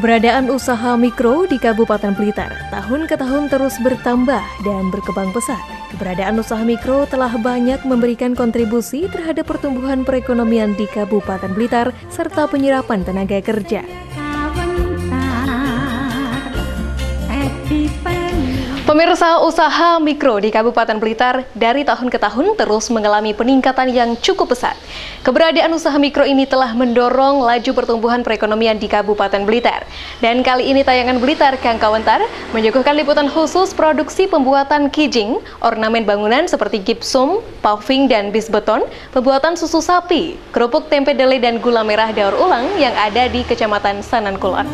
Keberadaan usaha mikro di Kabupaten Blitar tahun ke tahun terus bertambah dan berkembang pesat. Keberadaan usaha mikro telah banyak memberikan kontribusi terhadap pertumbuhan perekonomian di Kabupaten Blitar serta penyerapan tenaga kerja. Pemirsa, usaha mikro di Kabupaten Blitar dari tahun ke tahun terus mengalami peningkatan yang cukup pesat. Keberadaan usaha mikro ini telah mendorong laju pertumbuhan perekonomian di Kabupaten Blitar. Dan kali ini tayangan Blitar Kang Kawentar menyuguhkan liputan khusus produksi pembuatan kijing, ornamen bangunan seperti gipsum, paving dan bis beton, pembuatan susu sapi, kerupuk tempe dele dan gula merah daur ulang yang ada di Kecamatan Sanan Kulon.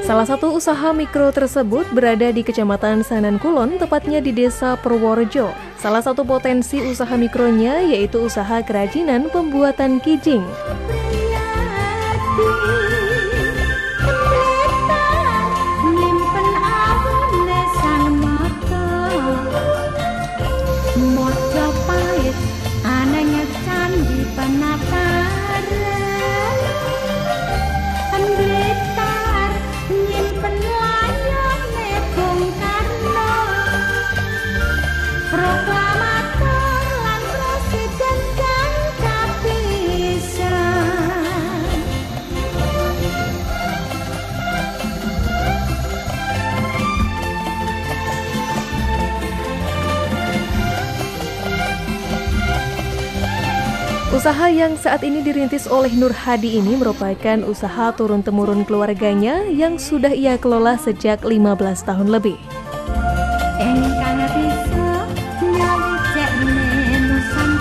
Salah satu usaha mikro tersebut berada di Kecamatan Sanan Kulon, tepatnya di Desa Purworejo. Salah satu potensi usaha mikronya yaitu usaha kerajinan pembuatan kijing. Usaha yang saat ini dirintis oleh Nur Hadi ini merupakan usaha turun-temurun keluarganya yang sudah ia kelola sejak 15 tahun lebih.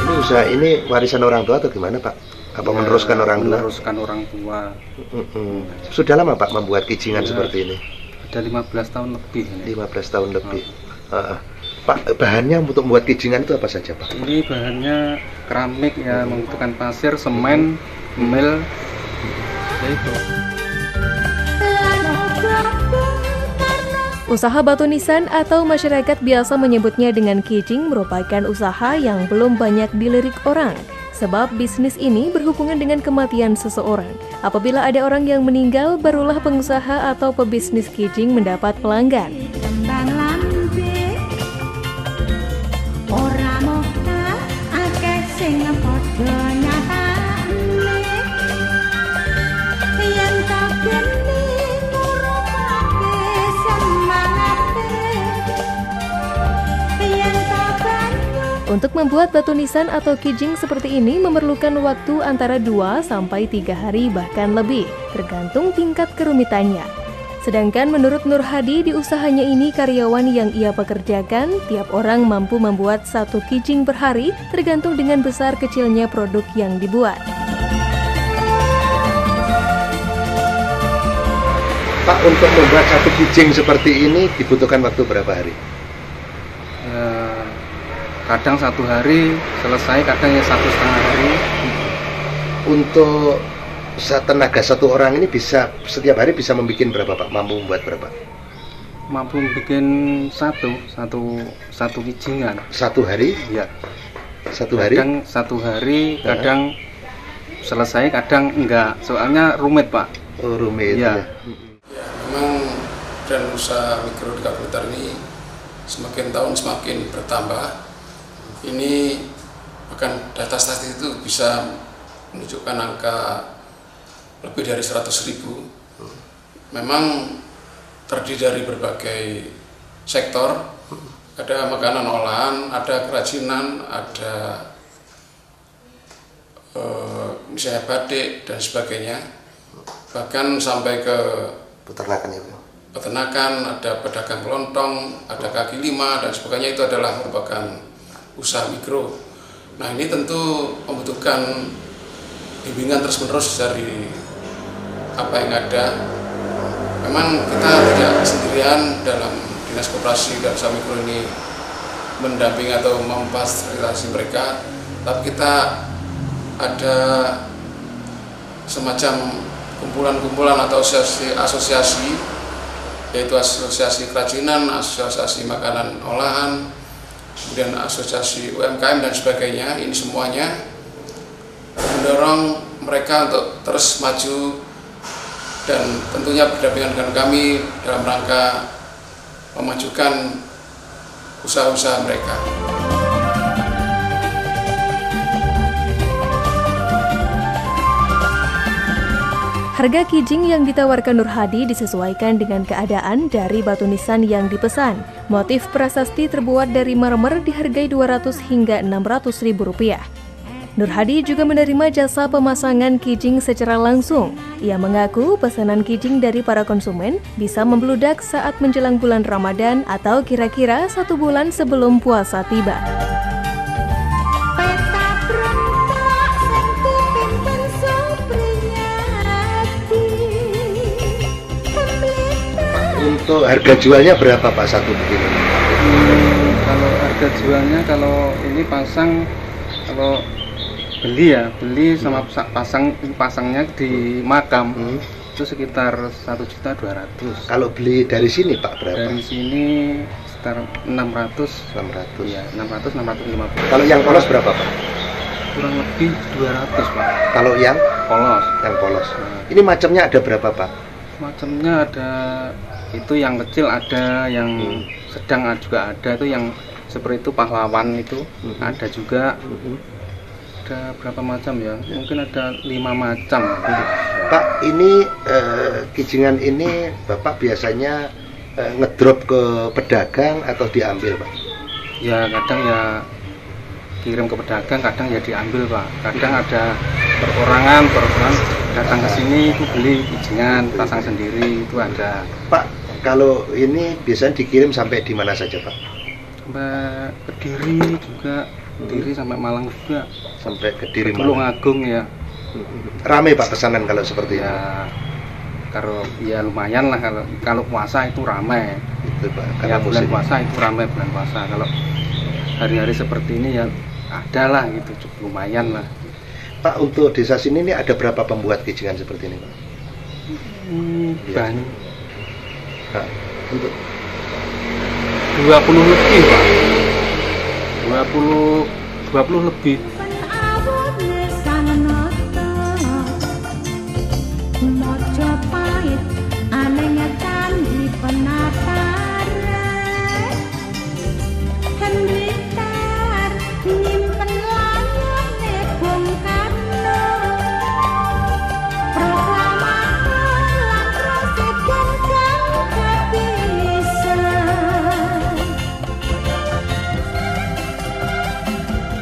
Ini usaha ini warisan orang tua atau gimana, Pak? Apa meneruskan orang tua? Meneruskan orang tua. Sudah lama, Pak, membuat kijingan seperti ini? Ada 15 tahun lebih. 15 tahun lebih. Pak, bahannya untuk membuat kijingan itu apa saja, Pak? Ini bahannya keramik ya, membutuhkan pasir, semen, mil, itu. Usaha batu nisan atau masyarakat biasa menyebutnya dengan kijing merupakan usaha yang belum banyak dilirik orang. Sebab bisnis ini berhubungan dengan kematian seseorang. Apabila ada orang yang meninggal, barulah pengusaha atau pebisnis kijing mendapat pelanggan. Untuk membuat batu nisan atau kijing seperti ini memerlukan waktu antara 2 sampai 3 hari bahkan lebih, tergantung tingkat kerumitannya. Sedangkan menurut Nur Hadi, di usahanya ini karyawan yang ia pekerjakan, tiap orang mampu membuat 1 kijing per hari, tergantung dengan besar kecilnya produk yang dibuat. Pak, untuk membuat 1 kijing seperti ini dibutuhkan waktu berapa hari? Kadang 1 hari selesai, kadang ya 1,5 hari. Untuk tenaga 1 orang ini bisa setiap hari bisa membuat berapa, Pak? Mampu membuat berapa? Mampu bikin satu kijingan. 1 hari? Iya. 1 hari? Kadang 1 hari, kadang selesai, kadang enggak. Soalnya rumit, Pak. Oh, rumit. Iya. Ya, memang dan usaha mikro di Kabupaten ini semakin tahun semakin bertambah. Ini bahkan data statistik itu bisa menunjukkan angka lebih dari 100.000. Memang terdiri dari berbagai sektor, ada makanan olahan, ada kerajinan, ada misalnya batik dan sebagainya, bahkan sampai ke peternakan, ada pedagang kelontong, ada kaki lima dan sebagainya. Itu adalah merupakan usaha mikro. Nah, ini tentu membutuhkan bimbingan terus-menerus dari apa yang ada. Memang kita tidak sendirian dalam Dinas Koperasi dan Usaha Mikro ini mendampingi atau memfasilitasi mereka, tapi kita ada semacam kumpulan-kumpulan atau asosiasi, yaitu asosiasi kerajinan, asosiasi makanan olahan, kemudian asosiasi UMKM dan sebagainya. Ini semuanya mendorong mereka untuk terus maju dan tentunya berdampingan dengan kami dalam rangka memajukan usaha-usaha mereka. Harga kijing yang ditawarkan Nur Hadi disesuaikan dengan keadaan dari batu nisan yang dipesan. Motif prasasti terbuat dari marmer dihargai 200 hingga 600 ribu rupiah. Nur Hadi juga menerima jasa pemasangan kijing secara langsung. Ia mengaku pesanan kijing dari para konsumen bisa membludak saat menjelang bulan Ramadan atau kira-kira 1 bulan sebelum puasa tiba. Untuk harga jualnya berapa Pak satu begini? Kalau harga jualnya, kalau ini pasang, kalau beli sama pasangnya di makam itu sekitar 1.200.000. Kalau beli dari sini Pak berapa? Dari sini sekitar 600. 600. Ya, 600-650. Kalau yang polos berapa Pak? Kurang lebih 200 Pak. Kalau yang Polos. yang polos. Ini macamnya ada berapa Pak? Macamnya ada, itu yang kecil ada, yang sedang juga ada, itu yang seperti itu pahlawan itu ada juga. Ada berapa macam ya? Mungkin ada 5 macam. Pak, ini kijingan ini Bapak biasanya ngedrop ke pedagang atau diambil Pak? Ya kadang ya kirim ke pedagang, kadang ya diambil Pak. Kadang ada perorangan datang ke sini itu beli kijingan, pasang sendiri itu ada. Pak, kalau ini biasanya dikirim sampai di mana saja Pak? Sampai Kediri juga, Kediri sampai Malang juga. Sampai Kediri Tulungagung ya. Rame Pak pesanan kalau seperti ini? Ya kalau ya lumayan lah, kalau puasa itu ramai. Itu Pak. Ya bulan puasa itu ramai, bulan puasa. Kalau hari-hari seperti ini ya ada lah gitu, cukup lumayan lah. Pak, untuk desa sini ini ada berapa pembuat kijingan seperti ini Pak? Banyak. Nah, untuk 20 lebih Pak. 20 lebih.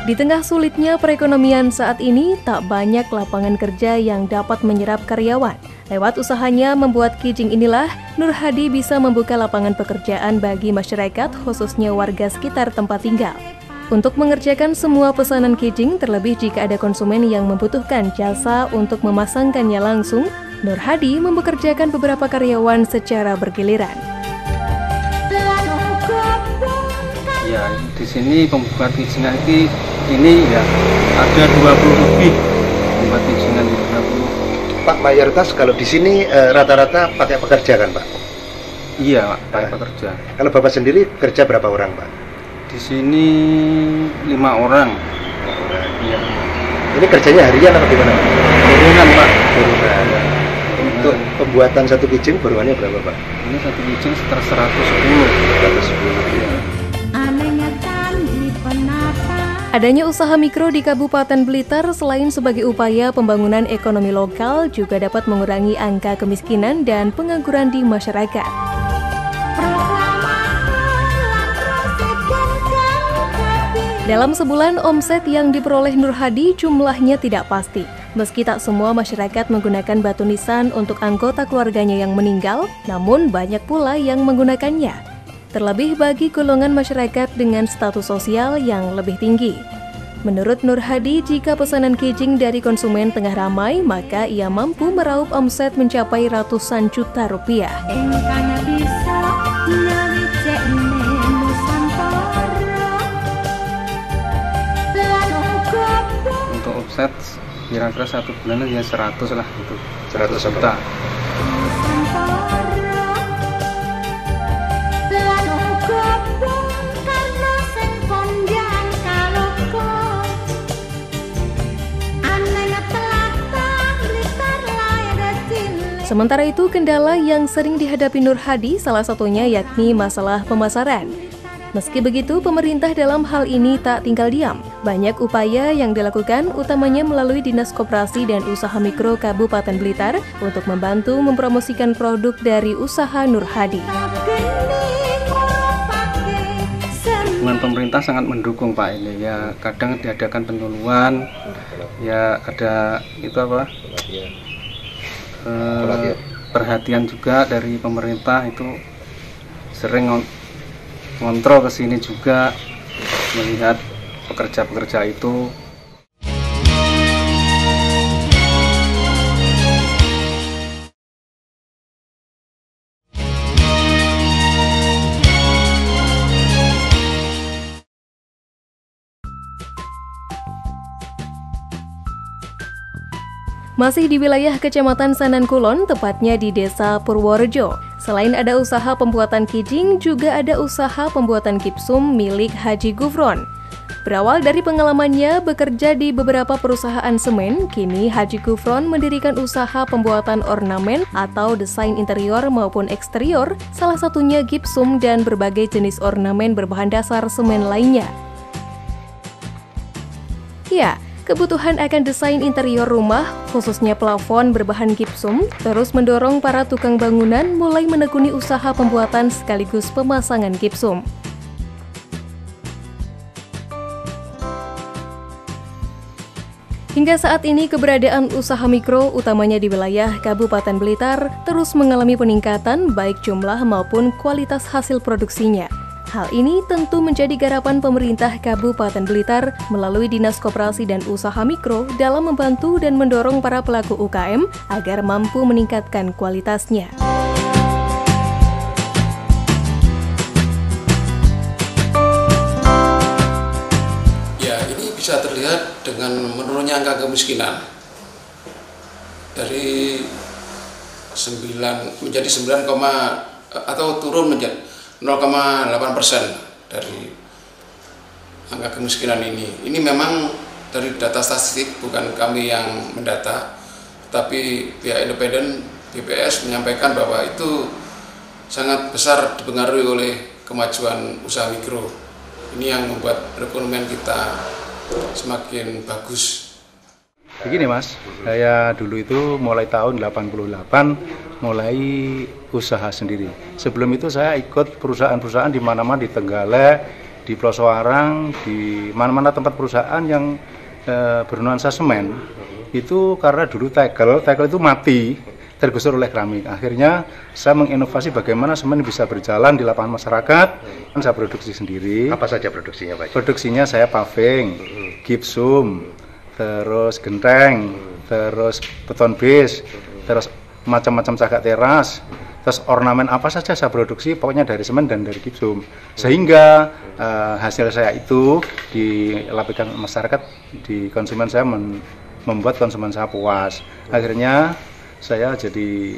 Di tengah sulitnya perekonomian saat ini, tak banyak lapangan kerja yang dapat menyerap karyawan. Lewat usahanya membuat kijing inilah, Nur Hadi bisa membuka lapangan pekerjaan bagi masyarakat, khususnya warga sekitar tempat tinggal. Untuk mengerjakan semua pesanan kijing, terlebih jika ada konsumen yang membutuhkan jasa untuk memasangkannya langsung, Nur Hadi mempekerjakan beberapa karyawan secara bergiliran. Ya, di sini pembuat kijingan ini ya ada 20 lebih pembuat kijingan di 20. Pak, mayoritas kalau di sini rata-rata pakai pekerja kan Pak? Iya Pak, pakai pekerja. Kalau Bapak sendiri kerja berapa orang Pak? Di sini 5 orang. Iya. Ini kerjanya harian atau gimana? Turunan Pak. Turunan. Untuk pembuatan satu kijing baruannya berapa Pak? Ini satu kijing sekitar 110. 110. Ya. Adanya usaha mikro di Kabupaten Blitar selain sebagai upaya pembangunan ekonomi lokal juga dapat mengurangi angka kemiskinan dan pengangguran di masyarakat. Dalam sebulan, omset yang diperoleh Nur Hadi jumlahnya tidak pasti. Meski tak semua masyarakat menggunakan batu nisan untuk anggota keluarganya yang meninggal, namun banyak pula yang menggunakannya. Terlebih bagi golongan masyarakat dengan status sosial yang lebih tinggi. Menurut Nur Hadi, jika pesanan kijing dari konsumen tengah ramai, maka ia mampu meraup omset mencapai ratusan juta rupiah. Untuk omset kira-kira 1 bulan ya 100 lah gitu. 100 juta. Sementara itu, kendala yang sering dihadapi Nur Hadi salah satunya yakni masalah pemasaran. Meski begitu, pemerintah dalam hal ini tak tinggal diam. Banyak upaya yang dilakukan, utamanya melalui Dinas Koperasi dan Usaha Mikro Kabupaten Blitar untuk membantu mempromosikan produk dari usaha Nur Hadi. Dengan pemerintah sangat mendukung Pak ini ya, kadang diadakan penyuluhan, ya ada itu apa? Perhatian juga dari pemerintah, itu sering ngontrol ke sini juga, melihat pekerja-pekerja itu. Masih di wilayah Kecamatan Sanankulon, tepatnya di Desa Purworejo. Selain ada usaha pembuatan kijing, juga ada usaha pembuatan gipsum milik Haji Gufron. Berawal dari pengalamannya bekerja di beberapa perusahaan semen, kini Haji Gufron mendirikan usaha pembuatan ornamen atau desain interior maupun eksterior, salah satunya gipsum dan berbagai jenis ornamen berbahan dasar semen lainnya. Ya, kebutuhan akan desain interior rumah, khususnya plafon berbahan gipsum, terus mendorong para tukang bangunan mulai menekuni usaha pembuatan sekaligus pemasangan gipsum. Hingga saat ini keberadaan usaha mikro, utamanya di wilayah Kabupaten Blitar, terus mengalami peningkatan baik jumlah maupun kualitas hasil produksinya. Hal ini tentu menjadi garapan pemerintah Kabupaten Blitar melalui Dinas Koperasi dan Usaha Mikro dalam membantu dan mendorong para pelaku UKM agar mampu meningkatkan kualitasnya. Ya, ini bisa terlihat dengan menurunnya angka kemiskinan dari 9 menjadi 9, atau turun menjadi 0,8% dari angka kemiskinan ini. Ini memang dari data statistik, bukan kami yang mendata, tapi pihak independen BPS menyampaikan bahwa itu sangat besar dipengaruhi oleh kemajuan usaha mikro. Ini yang membuat perekonomian kita semakin bagus. Begini Mas, saya dulu itu mulai tahun 88 mulai usaha sendiri. Sebelum itu saya ikut perusahaan-perusahaan di mana-mana, di Tenggalek, di Plosoarang, di mana-mana tempat perusahaan yang bernuansa semen. Itu karena dulu tegel itu mati, tergusur oleh keramik. Akhirnya saya menginovasi bagaimana semen bisa berjalan di lapangan masyarakat. Saya produksi sendiri. Apa saja produksinya Pak? Produksinya saya paving, gipsum, terus genteng, terus beton base, terus macam-macam cagak teras, terus ornamen apa saja saya produksi, pokoknya dari semen dan dari gipsum. Sehingga hasil saya itu dilapikan masyarakat, di konsumen saya membuat konsumen saya puas. Akhirnya saya jadi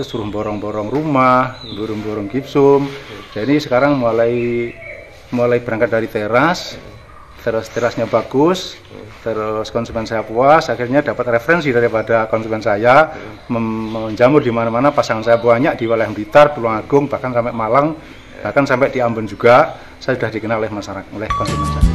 suruh borong-borong rumah, borong-borong gipsum. Jadi sekarang mulai berangkat dari teras, terus terasnya bagus, terus konsumen saya puas, akhirnya dapat referensi daripada konsumen saya, menjamur di mana-mana. Pasangan saya banyak di wilayah Blitar, Tulungagung, bahkan sampai Malang, bahkan sampai di Ambon juga. Saya sudah dikenal oleh masyarakat, oleh konsumen saya.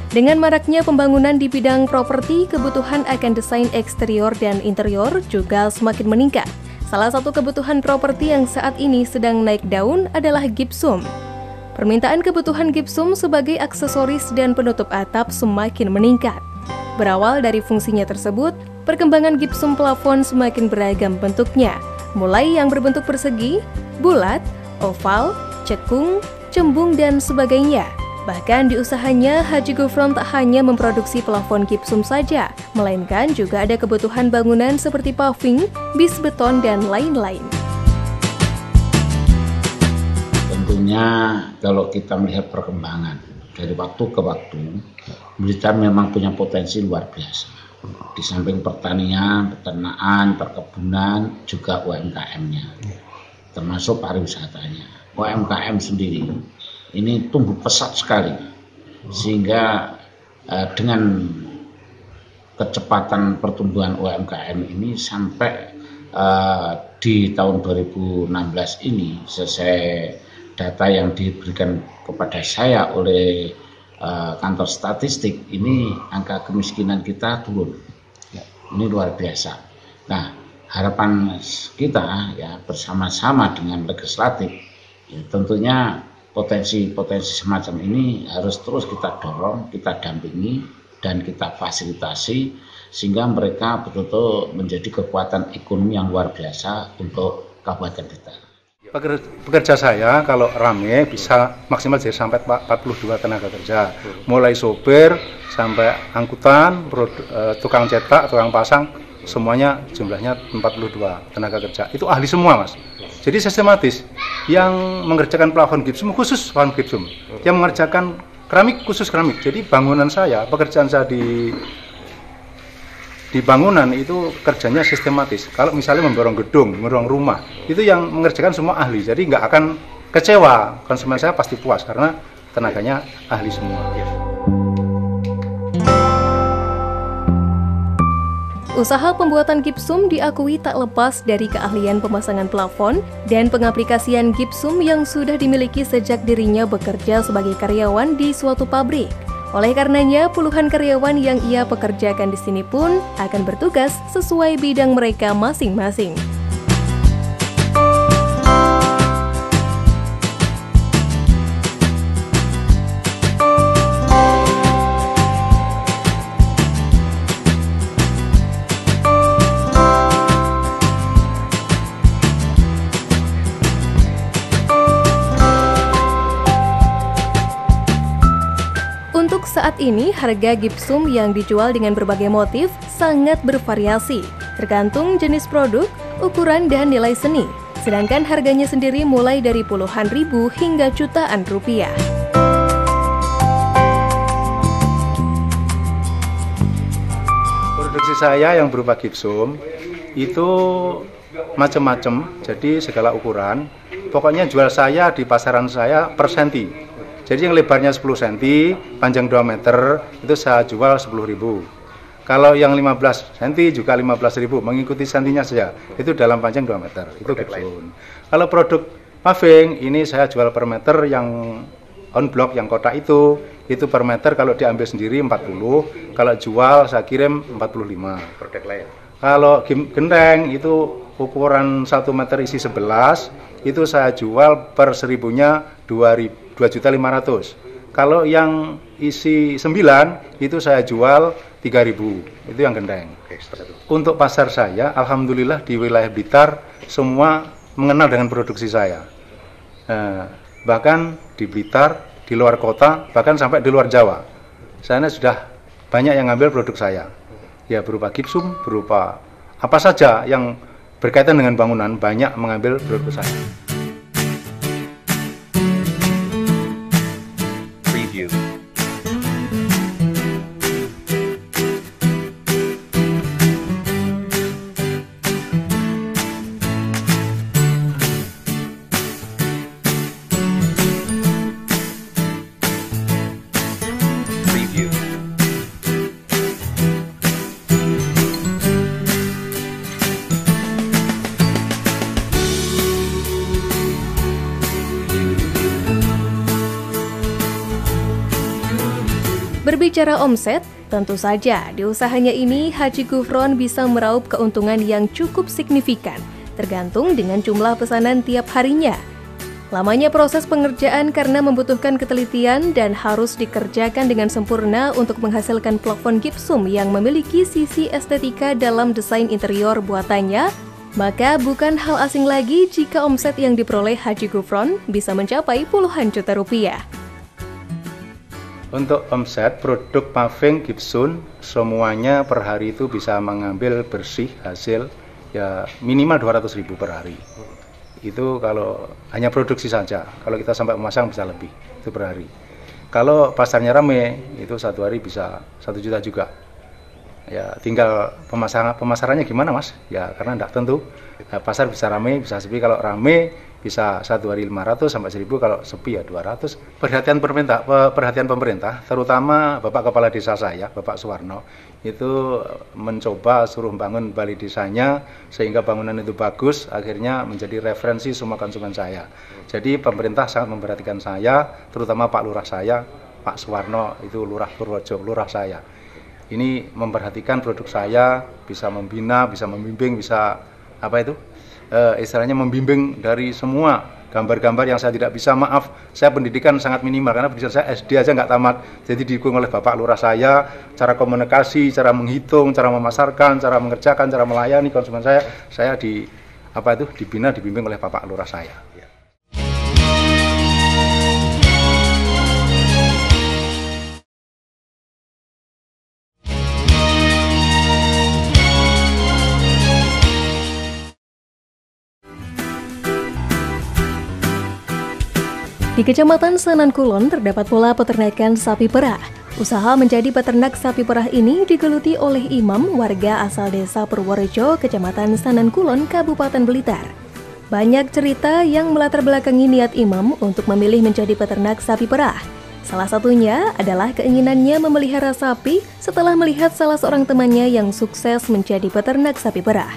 Dengan maraknya pembangunan di bidang properti, kebutuhan akan desain eksterior dan interior juga semakin meningkat. Salah satu kebutuhan properti yang saat ini sedang naik daun adalah gipsum. Permintaan kebutuhan gipsum sebagai aksesoris dan penutup atap semakin meningkat. Berawal dari fungsinya tersebut, perkembangan gipsum plafon semakin beragam bentuknya, mulai yang berbentuk persegi, bulat, oval, cekung, cembung, dan sebagainya. Bahkan di usahanya, Haji Gufron tak hanya memproduksi plafon gipsum saja, melainkan juga ada kebutuhan bangunan seperti paving, bis beton, dan lain-lain. Tentunya kalau kita melihat perkembangan dari waktu ke waktu, Blitar memang punya potensi luar biasa. Di samping pertanian, peternakan, perkebunan, juga UMKM-nya, termasuk pariwisatanya. UMKM sendiri ini tumbuh pesat sekali, sehingga dengan kecepatan pertumbuhan UMKM ini sampai di tahun 2016 ini, sesuai data yang diberikan kepada saya oleh kantor statistik, ini angka kemiskinan kita turun. Ini luar biasa. Nah, harapan kita ya bersama-sama dengan legislatif, ya, tentunya potensi-potensi semacam ini harus terus kita dorong, kita dampingi, dan kita fasilitasi sehingga mereka betul-betul menjadi kekuatan ekonomi yang luar biasa untuk Kabupaten Blitar. Pekerja saya kalau rame bisa maksimal jadi sampai 42 tenaga kerja, mulai sopir sampai angkutan, tukang cetak, tukang pasang, semuanya jumlahnya 42 tenaga kerja. Itu ahli semua, Mas. Jadi sistematis. Yang mengerjakan plafon gipsum khusus plafon gipsum, yang mengerjakan keramik khusus keramik. Jadi bangunan saya, pekerjaan saya di bangunan itu kerjanya sistematis. Kalau misalnya mendorong gedung, mendorong rumah, itu yang mengerjakan semua ahli. Jadi nggak akan kecewa, konsumen saya pasti puas karena tenaganya ahli semua. Usaha pembuatan gipsum diakui tak lepas dari keahlian pemasangan plafon dan pengaplikasian gipsum yang sudah dimiliki sejak dirinya bekerja sebagai karyawan di suatu pabrik. Oleh karenanya, puluhan karyawan yang ia pekerjakan di sini pun akan bertugas sesuai bidang mereka masing-masing. Untuk saat ini, harga gipsum yang dijual dengan berbagai motif sangat bervariasi, tergantung jenis produk, ukuran, dan nilai seni. Sedangkan harganya sendiri mulai dari puluhan ribu hingga jutaan rupiah. Produksi saya yang berupa gipsum itu macam-macam, jadi segala ukuran. Pokoknya jual saya di pasaran saya per senti. Jadi yang lebarnya 10 cm, panjang 2 meter, itu saya jual 10.000. Kalau yang 15 cm juga 15.000, mengikuti sentinya saja. Itu dalam panjang 2 meter, itu gipsum. Kalau produk paving, ini saya jual per meter yang on block, yang kotak itu per meter kalau diambil sendiri 40, kalau jual saya kirim 45. Produk lain. Kalau genteng itu ukuran 1 meter isi 11, itu saya jual per 1000-nya 2.500.000. Kalau yang isi 9 itu saya jual 3.000. Itu yang genteng. Untuk pasar saya, alhamdulillah di wilayah Blitar semua mengenal dengan produksi saya. Bahkan di Blitar, di luar kota, bahkan sampai di luar Jawa. Saya sudah banyak yang ngambil produk saya. Ya berupa gipsum, berupa apa saja yang berkaitan dengan bangunan, banyak mengambil produk saya. Berbicara omset, tentu saja di usahanya ini Haji Gufron bisa meraup keuntungan yang cukup signifikan, tergantung dengan jumlah pesanan tiap harinya. Lamanya proses pengerjaan karena membutuhkan ketelitian dan harus dikerjakan dengan sempurna untuk menghasilkan plafon gipsum yang memiliki sisi estetika dalam desain interior buatannya, maka bukan hal asing lagi jika omset yang diperoleh Haji Gufron bisa mencapai puluhan juta rupiah. Untuk omset produk paving gipsum semuanya per hari itu bisa mengambil bersih hasil ya minimal 200.000 per hari. Itu kalau hanya produksi saja. Kalau kita sampai memasang bisa lebih itu per hari. Kalau pasarnya rame itu satu hari bisa 1 juta juga. Ya tinggal pemasarannya gimana Mas? Ya karena tidak tentu. Pasar bisa rame, bisa sepi. Kalau rame bisa 1 hari 500 sampai 1000, kalau sepi ya 200. Perhatian pemerintah, terutama Bapak Kepala Desa saya, Bapak Suwarno, itu mencoba suruh bangun balai desanya sehingga bangunan itu bagus, akhirnya menjadi referensi semua konsumen saya. Jadi pemerintah sangat memperhatikan saya, terutama Pak Lurah saya, Pak Suwarno, itu Lurah Purworejo, Lurah saya. Ini memperhatikan produk saya, bisa membina, bisa membimbing, bisa istilahnya membimbing dari semua gambar-gambar yang saya tidak bisa. Maaf, saya pendidikan sangat minimal karena pendidikan saya SD aja nggak tamat. Jadi didukung oleh Bapak Lurah saya, cara komunikasi, cara menghitung, cara memasarkan, cara mengerjakan, cara melayani konsumen saya dibina, dibimbing oleh Bapak Lurah saya. Di Kecamatan Sanan Kulon terdapat pula peternakan sapi perah. Usaha menjadi peternak sapi perah ini digeluti oleh Imam, warga asal desa Purworejo, Kecamatan Sanan Kulon, Kabupaten Blitar. Banyak cerita yang melatar belakangi niat Imam untuk memilih menjadi peternak sapi perah. Salah satunya adalah keinginannya memelihara sapi setelah melihat salah seorang temannya yang sukses menjadi peternak sapi perah.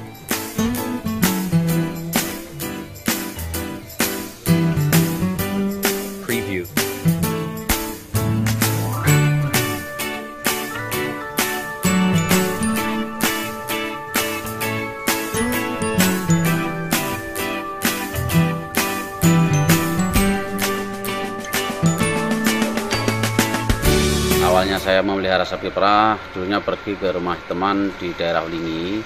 Awalnya saya memelihara sapi perah, dulunya pergi ke rumah teman di daerah Lingi.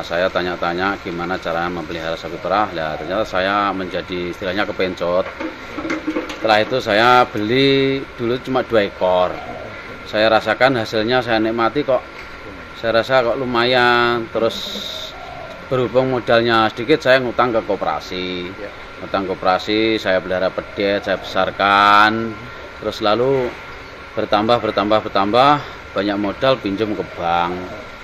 Saya tanya-tanya gimana cara memelihara sapi perah. Nah, ternyata saya menjadi istilahnya kepencot. Setelah itu saya beli dulu cuma 2 ekor. Saya rasakan hasilnya, saya nikmati kok. Saya rasa kok lumayan. Terus berhubung modalnya sedikit, saya ngutang ke koperasi. Ngutang koperasi, saya pelihara pedet, saya besarkan. Terus lalu bertambah, banyak modal, pinjam ke bank.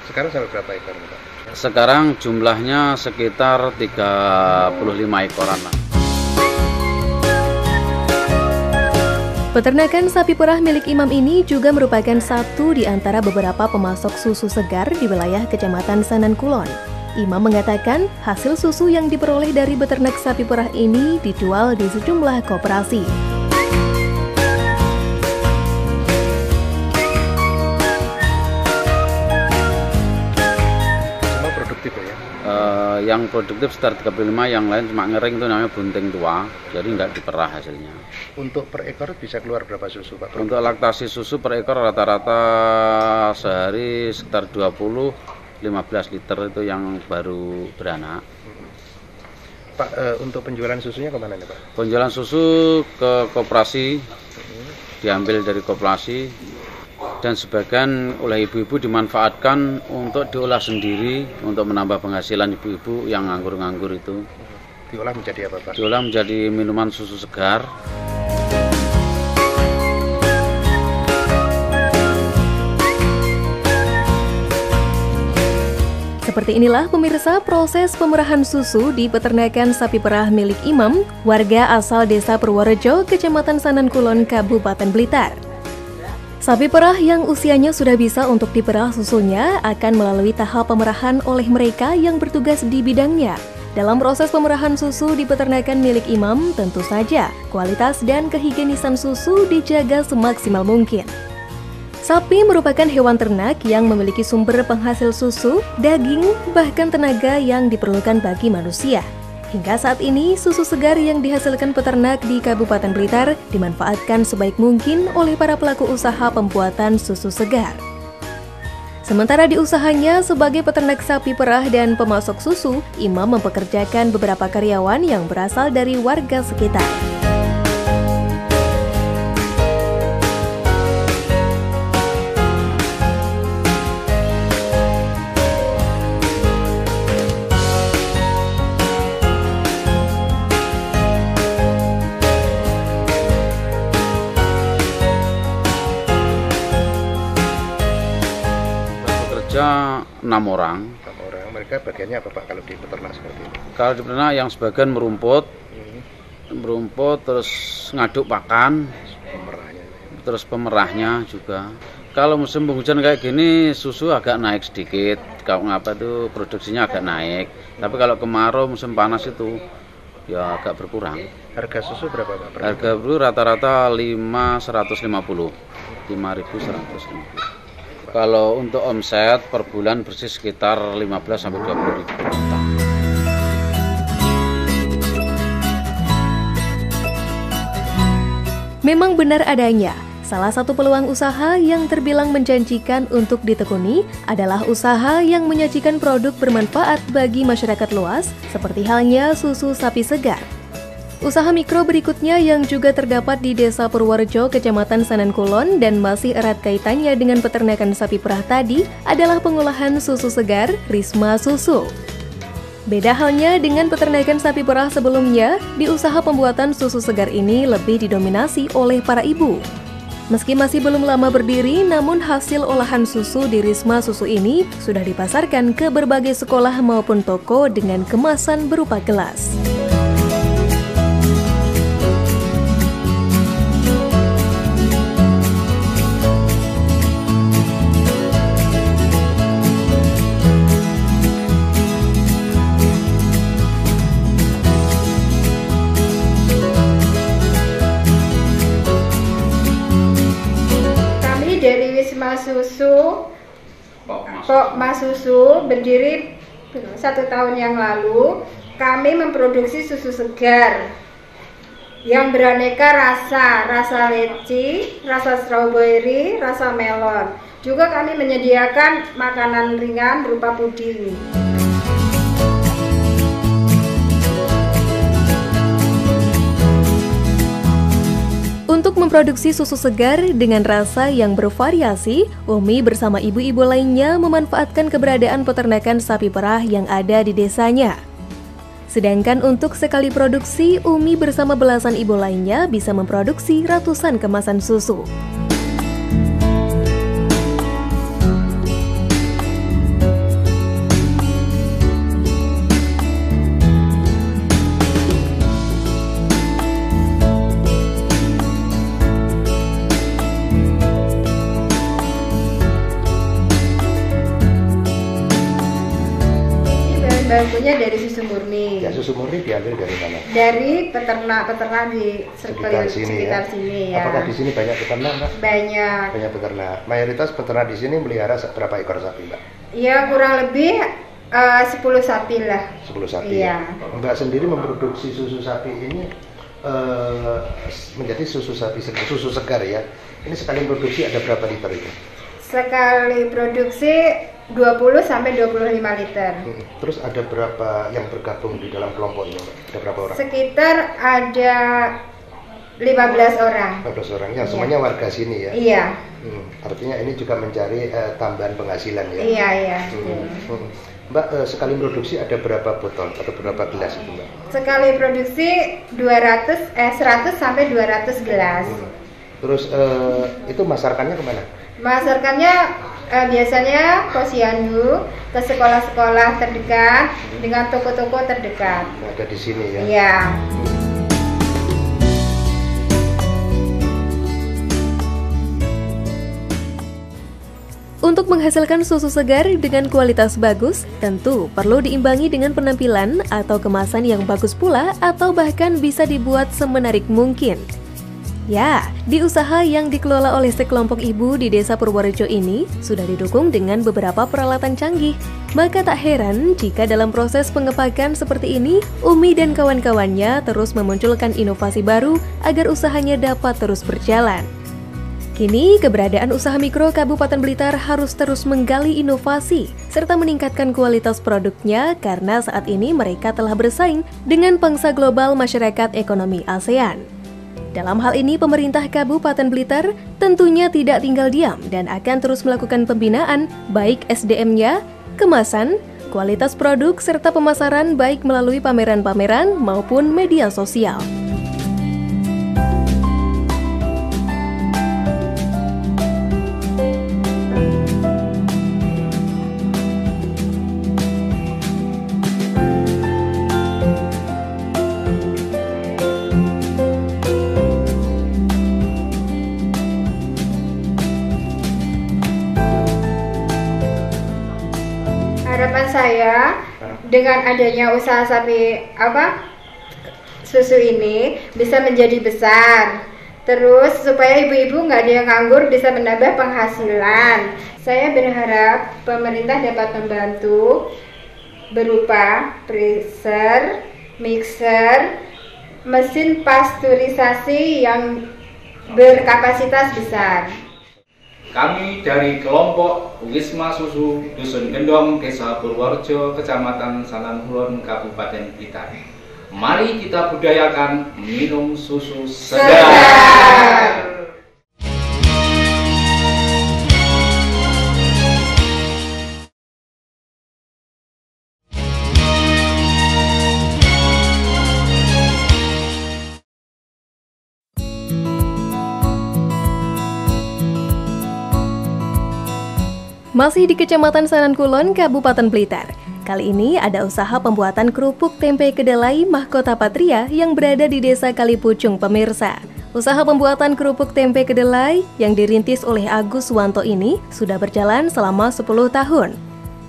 Sekarang sampai berapa ekor, Pak? Sekarang jumlahnya sekitar 35 ekoran. Peternakan sapi perah milik Imam ini juga merupakan satu di antara beberapa pemasok susu segar di wilayah Kecamatan Sanan Kulon. Imam mengatakan hasil susu yang diperoleh dari beternak sapi perah ini dijual di sejumlah koperasi. Yang produktif sekitar 35, yang lain cuma ngering, itu namanya bunting tua, jadi nggak diperah hasilnya. Untuk per ekor bisa keluar berapa susu, Pak? Untuk laktasi susu per ekor rata-rata sehari sekitar 20-15 liter itu yang baru beranak. Pak, untuk penjualan susunya kemana nih, Pak? Penjualan susu ke koperasi, diambil dari koperasi, dan sebagian oleh ibu-ibu dimanfaatkan untuk diolah sendiri untuk menambah penghasilan ibu-ibu yang nganggur-nganggur itu. Diolah menjadi apa, Pak? Diolah menjadi minuman susu segar. Seperti inilah pemirsa proses pemerahan susu di peternakan sapi perah milik Imam, warga asal desa Purworejo, Kecamatan Sanan Kulon, Kabupaten Blitar. Sapi perah yang usianya sudah bisa untuk diperah susunya akan melalui tahap pemerahan oleh mereka yang bertugas di bidangnya. Dalam proses pemerahan susu di peternakan milik Imam, tentu saja kualitas dan kehigienisan susu dijaga semaksimal mungkin. Sapi merupakan hewan ternak yang memiliki sumber penghasil susu, daging, bahkan tenaga yang diperlukan bagi manusia. Hingga saat ini, susu segar yang dihasilkan peternak di Kabupaten Blitar dimanfaatkan sebaik mungkin oleh para pelaku usaha pembuatan susu segar. Sementara di usahanya sebagai peternak sapi perah dan pemasok susu, Imam mempekerjakan beberapa karyawan yang berasal dari warga sekitar. bekerja 6 orang. 6 orang. Mereka bagiannya apa Pak kalau di peternak seperti ini? Kalau di peternak yang sebagian merumput, terus ngaduk pakan, terus pemerahnya juga. Kalau musim penghujan kayak gini susu agak naik sedikit, kalau ngapa itu produksinya agak naik. Tapi kalau kemarau musim panas itu ya agak berkurang. Harga susu berapa Pak? Harga itu rata-rata 5.150. Kalau untuk omset per bulan bersih sekitar 15 sampai 20 ribu per juta. Memang benar adanya, salah satu peluang usaha yang terbilang menjanjikan untuk ditekuni adalah usaha yang menyajikan produk bermanfaat bagi masyarakat luas, seperti halnya susu sapi segar. Usaha mikro berikutnya yang juga terdapat di Desa Purworejo, Kecamatan Sanankulon dan masih erat kaitannya dengan peternakan sapi perah tadi adalah pengolahan susu segar Risma Susu. Beda halnya dengan peternakan sapi perah sebelumnya, di usaha pembuatan susu segar ini lebih didominasi oleh para ibu. Meski masih belum lama berdiri, namun hasil olahan susu di Risma Susu ini sudah dipasarkan ke berbagai sekolah maupun toko dengan kemasan berupa gelas. Dari Wisma Susu, Pokma Susu berdiri 1 tahun yang lalu. Kami memproduksi susu segar yang beraneka rasa leci, rasa stroberi, rasa melon. Juga kami menyediakan makanan ringan berupa puding. Untuk memproduksi susu segar dengan rasa yang bervariasi, Umi bersama ibu-ibu lainnya memanfaatkan keberadaan peternakan sapi perah yang ada di desanya. Sedangkan untuk sekali produksi, Umi bersama belasan ibu lainnya bisa memproduksi ratusan kemasan susu. Bahannya dari susu murni. Ya, susu murni diambil dari mana? Dari peternak di sekitar sini ya. Apakah di sini banyak peternak, Mbak? Banyak. Banyak peternak. Mayoritas peternak di sini melihara berapa ekor sapi, Mbak? Ya, kurang lebih 10 sapi lah. 10 sapi. Iya. Ya. Mbak sendiri memproduksi susu sapi ini menjadi susu segar ya. Ini sekali produksi ada berapa liter itu? Sekali produksi 20 sampai 25 liter. Terus ada berapa yang bergabung di dalam kelompok ini? Ada berapa orang? Sekitar ada 15 orang. 15 orang, ya semuanya warga sini ya? Iya. Artinya ini juga mencari tambahan penghasilan ya? Iya. Mbak, sekali produksi ada berapa botol atau berapa gelas itu, Mbak? Sekali produksi 100 sampai 200 gelas. Terus itu masarkannya kemana? Masarkannya biasanya posyandu ke sekolah-sekolah terdekat dengan toko-toko terdekat. Ada di sini ya? Iya. Untuk menghasilkan susu segar dengan kualitas bagus, tentu perlu diimbangi dengan penampilan atau kemasan yang bagus pula atau bahkan bisa dibuat semenarik mungkin. Ya, di usaha yang dikelola oleh sekelompok ibu di Desa Purworejo ini sudah didukung dengan beberapa peralatan canggih. Maka tak heran jika dalam proses pengepakan seperti ini, Umi dan kawan-kawannya terus memunculkan inovasi baru agar usahanya dapat terus berjalan. Kini, keberadaan usaha mikro Kabupaten Blitar harus terus menggali inovasi serta meningkatkan kualitas produknya karena saat ini mereka telah bersaing dengan pangsa global masyarakat ekonomi ASEAN. Dalam hal ini, pemerintah Kabupaten Blitar tentunya tidak tinggal diam dan akan terus melakukan pembinaan baik SDM-nya, kemasan, kualitas produk, serta pemasaran baik melalui pameran-pameran maupun media sosial. saya dengan adanya usaha sapi susu ini bisa menjadi besar. Terus supaya ibu-ibu nggak ada yang nganggur, bisa menambah penghasilan. Saya berharap pemerintah dapat membantu berupa freezer, mixer, mesin pasteurisasi yang berkapasitas besar. Kami dari kelompok Wisma Susu Dusun Gendong, Desa Purworejo, Kecamatan Sanan Kulon, Kabupaten Blitar. Mari kita budayakan minum susu segar. Masih di Kecamatan Sanan Kulon, Kabupaten Blitar. Kali ini ada usaha pembuatan kerupuk tempe kedelai Mahkota Patria yang berada di Desa Kalipucung, pemirsa. Usaha pembuatan kerupuk tempe kedelai yang dirintis oleh Agus Wanto ini sudah berjalan selama 10 tahun.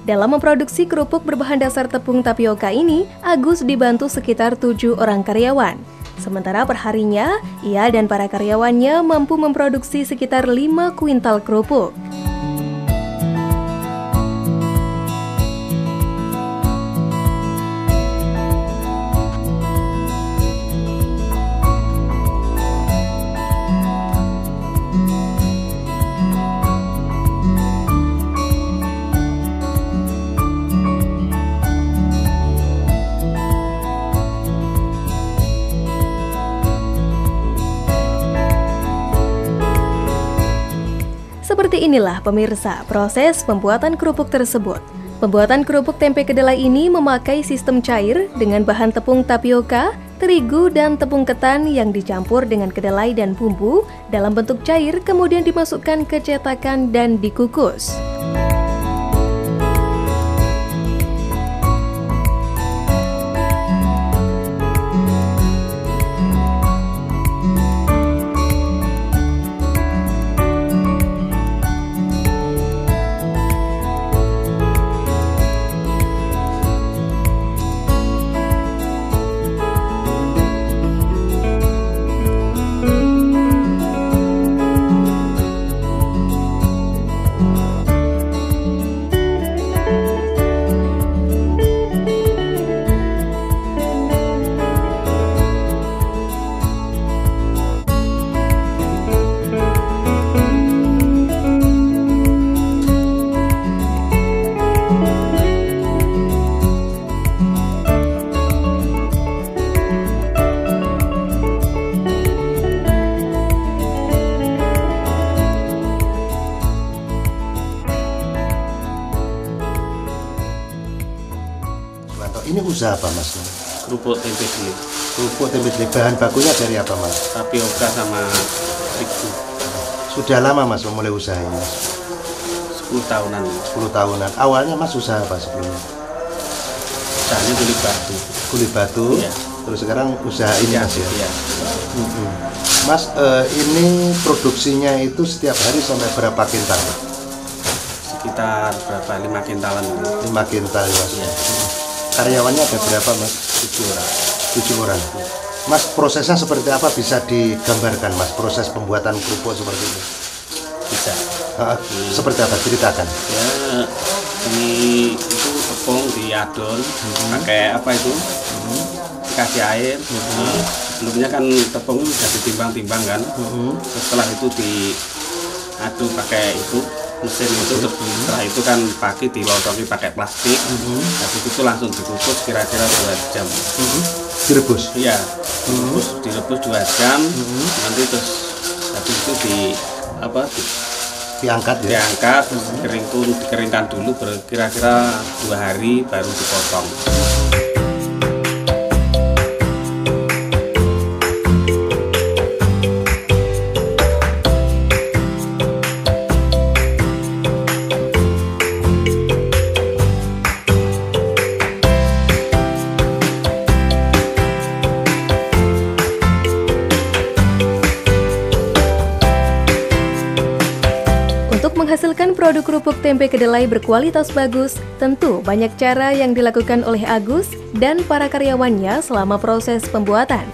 Dalam memproduksi kerupuk berbahan dasar tepung tapioka ini, Agus dibantu sekitar 7 orang karyawan. Sementara perharinya, ia dan para karyawannya mampu memproduksi sekitar 5 kuintal kerupuk. Seperti inilah pemirsa proses pembuatan kerupuk tersebut. Pembuatan kerupuk tempe kedelai ini memakai sistem cair dengan bahan tepung tapioka, terigu, dan tepung ketan yang dicampur dengan kedelai dan bumbu dalam bentuk cair kemudian dimasukkan ke cetakan dan dikukus. Ini usaha apa Mas? Kerupuk tempe dulu. Kerupuk tempe deli. Bahan bakunya dari apa Mas? Tapioka sama terigu. Sudah lama Mas memulai usaha ini? 10 tahunan. 10 tahunan. Awalnya Mas usaha apa sebelumnya? Usahanya kulit batu. Kulit batu? Iya. Terus sekarang usaha ini Mas ya? Iya. Mas, ini produksinya itu setiap hari sampai berapa kintal? Sekitar berapa? 5 kintalan. 5 kintal Mas? Iya. Karyawannya ada berapa Mas? 7 orang. 7 orang. Mas, prosesnya seperti apa bisa digambarkan Mas? Proses pembuatan kerupuk seperti ini? Bisa. Seperti apa? Ceritakan. Ya, ini itu tepung diadon, pakai apa itu? Dikasih air. Sebelumnya kan tepung sudah ditimbang-timbang kan. Setelah itu diaduk pakai itu mesin itu, setelah itu kan pagi dilontoki pakai plastik. Habis itu langsung dikukus kira-kira 2 jam. Direbus? Iya, direbus 2 jam. Nanti terus habis itu diangkat ya? Diangkat, terus dikeringkan dulu, kira-kira 2 hari baru dipotong. Menghasilkan produk kerupuk tempe kedelai berkualitas bagus, tentu banyak cara yang dilakukan oleh Agus dan para karyawannya selama proses pembuatan.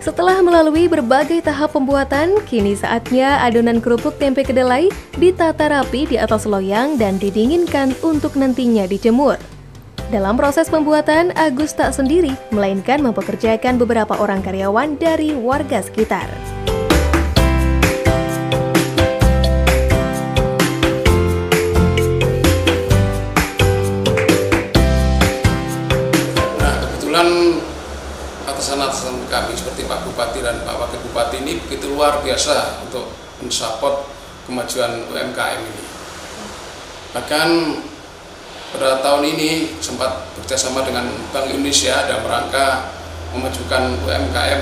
Setelah melalui berbagai tahap pembuatan, kini saatnya adonan kerupuk tempe kedelai ditata rapi di atas loyang dan didinginkan untuk nantinya dijemur. Dalam proses pembuatan, Agus tak sendiri, melainkan mempekerjakan beberapa orang karyawan dari warga sekitar. Atasan kami seperti Pak Bupati dan Pak Wakil Bupati ini begitu luar biasa untuk mensupport kemajuan UMKM ini. Bahkan pada tahun ini sempat bekerjasama dengan Bank Indonesia dalam rangka memajukan UMKM.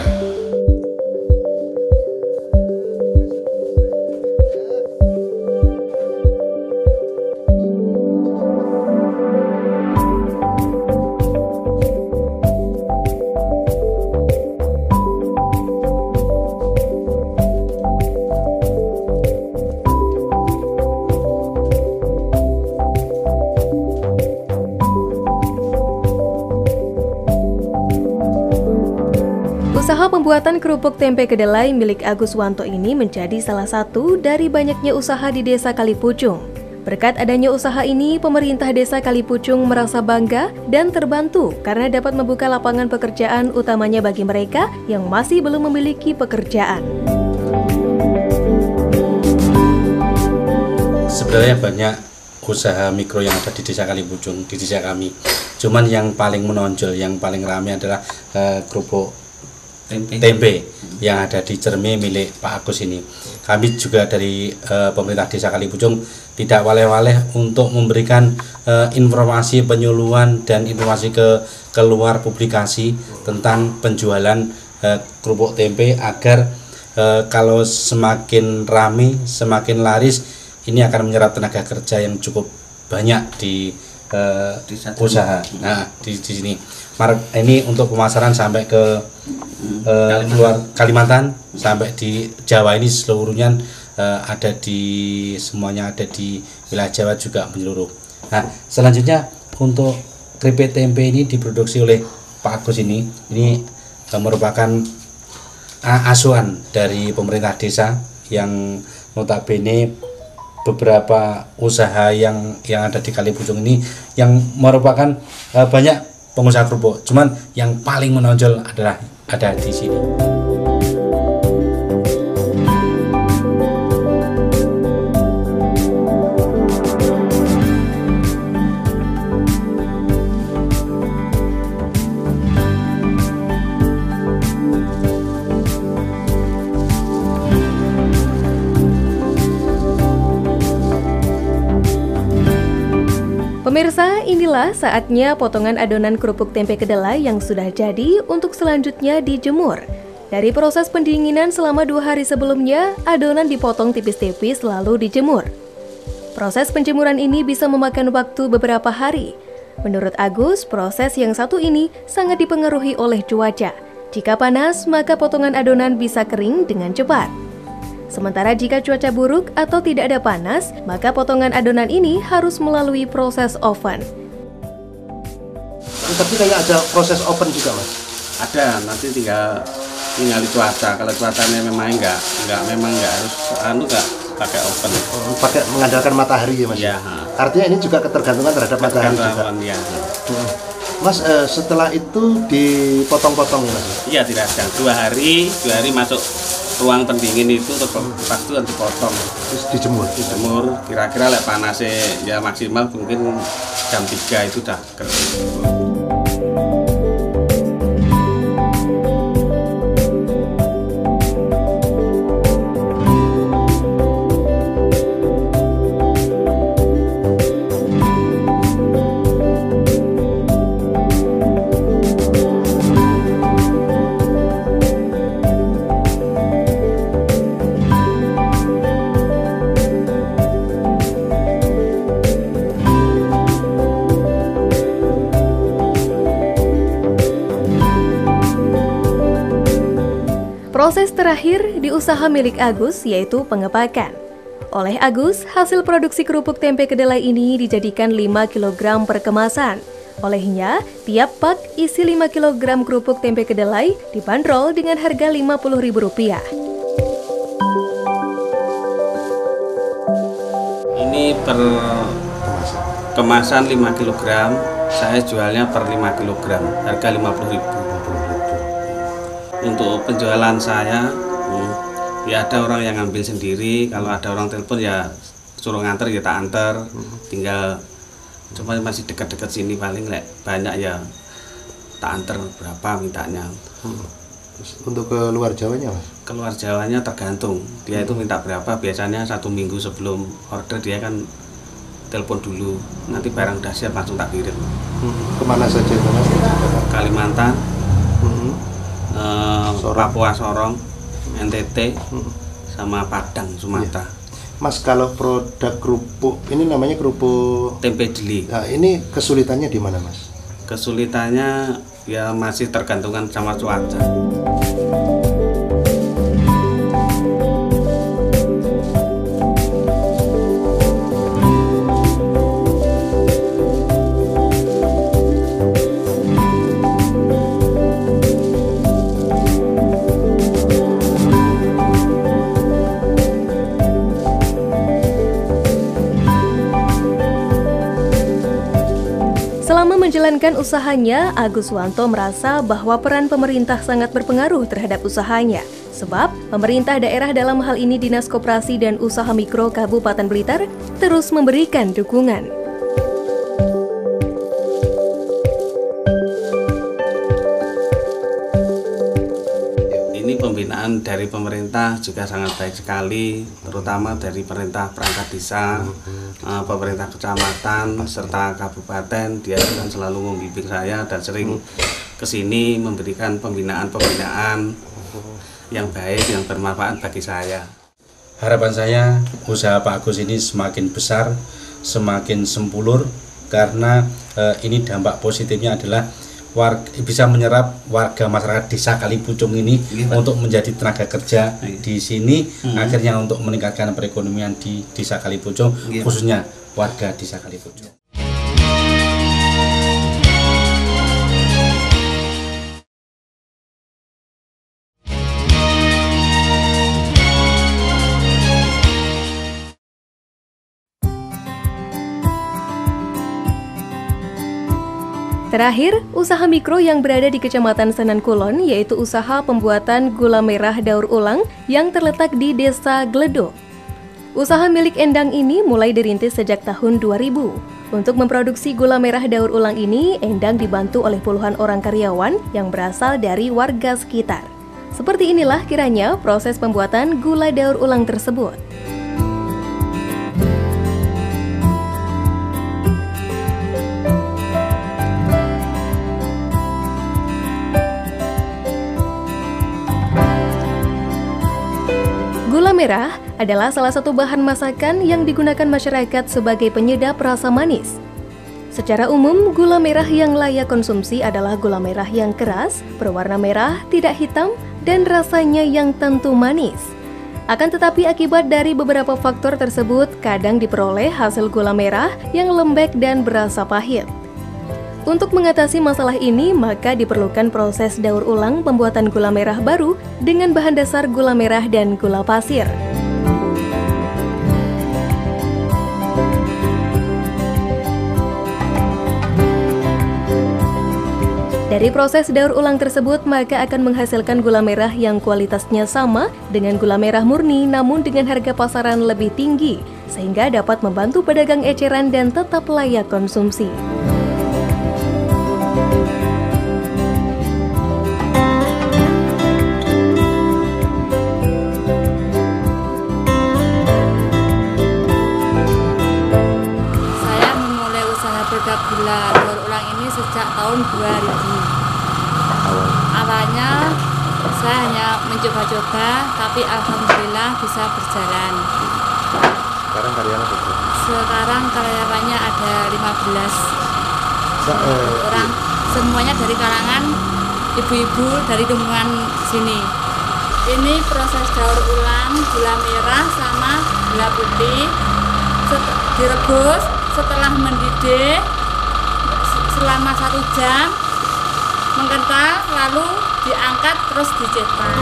Usaha pembuatan kerupuk tempe kedelai milik Agus Wanto ini menjadi salah satu dari banyaknya usaha di Desa Kalipucung. Berkat adanya usaha ini, pemerintah Desa Kalipucung merasa bangga dan terbantu karena dapat membuka lapangan pekerjaan utamanya bagi mereka yang masih belum memiliki pekerjaan. Sebenarnya banyak usaha mikro yang ada di Desa Kalipucung, di desa kami. Cuman yang paling menonjol, yang paling ramai adalah kerupuk tempe yang ada di Cerme milik Pak Agus ini. Kami juga dari pemerintah Desa Kalipucung tidak waleh-waleh untuk memberikan informasi penyuluhan dan informasi ke luar publikasi tentang penjualan kerupuk tempe agar kalau semakin ramai, semakin laris, ini akan menyerap tenaga kerja yang cukup banyak di usaha. Nah, di sini ini untuk pemasaran sampai ke luar Kalimantan, sampai di Jawa ini seluruhnya ada di semuanya, ada di wilayah Jawa juga menyeluruh. Nah, selanjutnya untuk keripik tempe ini diproduksi oleh Pak Agus ini merupakan asuhan dari pemerintah desa yang notabene beberapa usaha yang ada di Kalipucung ini yang merupakan banyak pengusaha kerupuk, cuman yang paling menonjol adalah ada di sini. Pemirsa, inilah saatnya potongan adonan kerupuk tempe kedelai yang sudah jadi untuk selanjutnya dijemur. Dari proses pendinginan selama 2 hari sebelumnya, adonan dipotong tipis-tipis lalu dijemur. Proses penjemuran ini bisa memakan waktu beberapa hari. Menurut Agus, proses yang satu ini sangat dipengaruhi oleh cuaca. Jika panas, maka potongan adonan bisa kering dengan cepat. Sementara jika cuaca buruk atau tidak ada panas, maka potongan adonan ini harus melalui proses oven. Tapi kayak ada proses oven juga, Mas? Ada, nanti tinggal cuaca. Kalau cuacanya memang enggak harus enggak pakai oven. Pakai mengandalkan matahari ya, Mas? Ya. Artinya ini juga ketergantungan terhadap matahari juga. Ya. Mas, setelah itu dipotong-potong, Mas? Iya, tidak sedang 2 hari masuk ruang pendingin itu, terus pas itu dipotong, terus dijemur kira-kira panasnya ya maksimal mungkin jam 3 itu udah kering. Proses terakhir di usaha milik Agus yaitu pengepakan. Oleh Agus, hasil produksi kerupuk tempe kedelai ini dijadikan 5 kg per kemasan. Olehnya, tiap pak isi 5 kg kerupuk tempe kedelai dibanderol dengan harga Rp50.000. Ini per kemasan 5 kg, saya jualnya per 5 kg, harga Rp50.000. Untuk penjualan saya, ya ada orang yang ngambil sendiri, kalau ada orang telepon ya suruh nganter ya tak anter, tinggal cuma masih dekat-dekat sini paling banyak ya tak anter berapa mintanya. Untuk ke luar Jawanya, Mas? Keluar Jawanya tergantung, dia itu minta berapa, biasanya 1 minggu sebelum order dia kan telepon dulu, nanti barang udah siap langsung tak kirim. Kemana saja itu, Mas? Kalimantan, Papua Sorong, NTT, sama Padang, Sumatera. Mas, kalau produk kerupuk ini namanya kerupuk tempe deli. Nah, ini kesulitannya di mana, Mas? Kesulitannya ya masih tergantungan sama cuaca. Selama menjalankan usahanya, Agus Wanto merasa bahwa peran pemerintah sangat berpengaruh terhadap usahanya. Sebab, pemerintah daerah dalam hal ini Dinas Koperasi dan Usaha Mikro Kabupaten Blitar terus memberikan dukungan. Ini pembinaan dari pemerintah juga sangat baik sekali, terutama dari pemerintah perangkat desa, pemerintah kecamatan, serta kabupaten. Dia kan selalu membimbing saya dan sering kesini memberikan pembinaan-pembinaan yang baik, yang bermanfaat bagi saya. Harapan saya usaha Pak Agus ini semakin besar, semakin sempulur, karena ini dampak positifnya adalah bisa menyerap warga masyarakat desa Kalipucung ini untuk menjadi tenaga kerja di sini, akhirnya untuk meningkatkan perekonomian di desa Kalipucung, khususnya warga desa Kalipucung. Terakhir, usaha mikro yang berada di Kecamatan Senan Kulon yaitu usaha pembuatan gula merah daur ulang yang terletak di Desa Gledo. Usaha milik Endang ini mulai dirintis sejak tahun 2000. Untuk memproduksi gula merah daur ulang ini, Endang dibantu oleh puluhan orang karyawan yang berasal dari warga sekitar. Seperti inilah kiranya proses pembuatan gula daur ulang tersebut. Gula merah adalah salah satu bahan masakan yang digunakan masyarakat sebagai penyedap rasa manis. Secara umum, gula merah yang layak konsumsi adalah gula merah yang keras, berwarna merah, tidak hitam, dan rasanya yang tentu manis. Akan tetapi akibat dari beberapa faktor tersebut, kadang diperoleh hasil gula merah yang lembek dan berasa pahit. Untuk mengatasi masalah ini, maka diperlukan proses daur ulang pembuatan gula merah baru dengan bahan dasar gula merah dan gula pasir. Dari proses daur ulang tersebut, maka akan menghasilkan gula merah yang kualitasnya sama dengan gula merah murni namun dengan harga pasaran lebih tinggi, sehingga dapat membantu pedagang eceran dan tetap layak konsumsi. Produk gula daur ulang ini sejak tahun 2000. Awalnya saya hanya mencoba-coba, tapi alhamdulillah bisa berjalan. Sekarang karyawan berapa? Sekarang karyawannya ada 15 orang, semuanya dari kalangan ibu-ibu dari lingkungan sini. Ini proses daur ulang gula merah sama gula putih, direbus. Setelah mendidih selama 1 jam, mengental, lalu diangkat terus dicetak.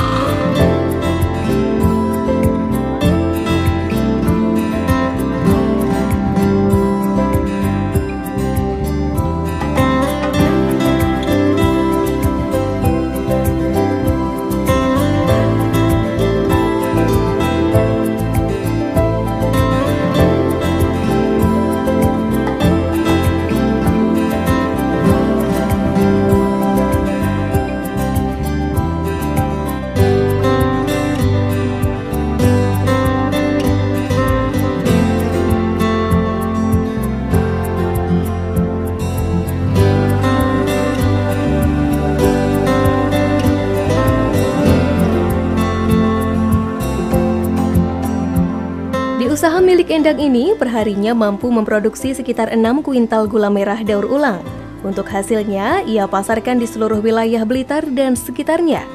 Usaha milik Endang ini perharinya mampu memproduksi sekitar 6 kuintal gula merah daur ulang. Untuk hasilnya, ia pasarkan di seluruh wilayah Blitar dan sekitarnya.